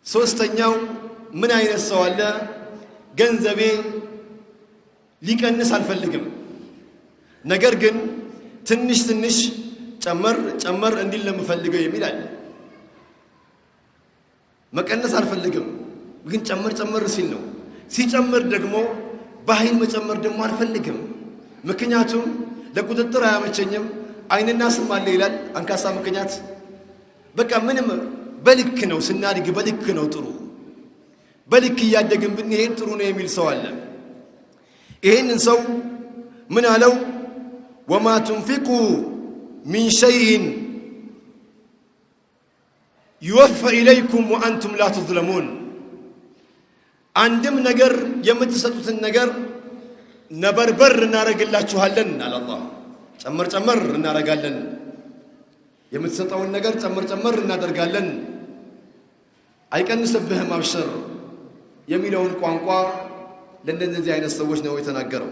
ሶስተኛው ምን አይነት ሰው አለ? ገንዘቤ ሊቀንስ አልፈልግም፣ ነገር ግን ትንሽ ትንሽ ጨመር እንዲል ለምፈልገው የሚል አለ። መቀነስ አልፈልግም ግን ጨመር ሲል ነው። ሲጨምር ደግሞ በኃይል መጨመር ደግሞ አልፈልግም፣ ምክንያቱም ለቁጥጥር አያመቸኝም፣ አይንና ስም አለ ይላል አንካሳ ምክንያት። በቃ ምንም በልክ ነው፣ ስናድግ በልክ ነው ጥሩ፣ በልክ እያደግን ብንሄድ ጥሩ ነው የሚል ሰው አለ። ይህንን ሰው ምን አለው? ወማ ትንፊቁ ሚን ሸይእን ይወፈ ኢለይኩም ወአንቱም ላ ትዝለሙን። አንድም ነገር የምትሰጡትን ነገር ነበርበር እናረግላችኋለን አለ አላህ። ጨመር እናረጋለን፣ የምትሰጠውን ነገር ጨመር እናደርጋለን፣ አይቀንስብህም አብሽር የሚለውን ቋንቋ ለእንደዚህ አይነት ሰዎች ነው የተናገረው።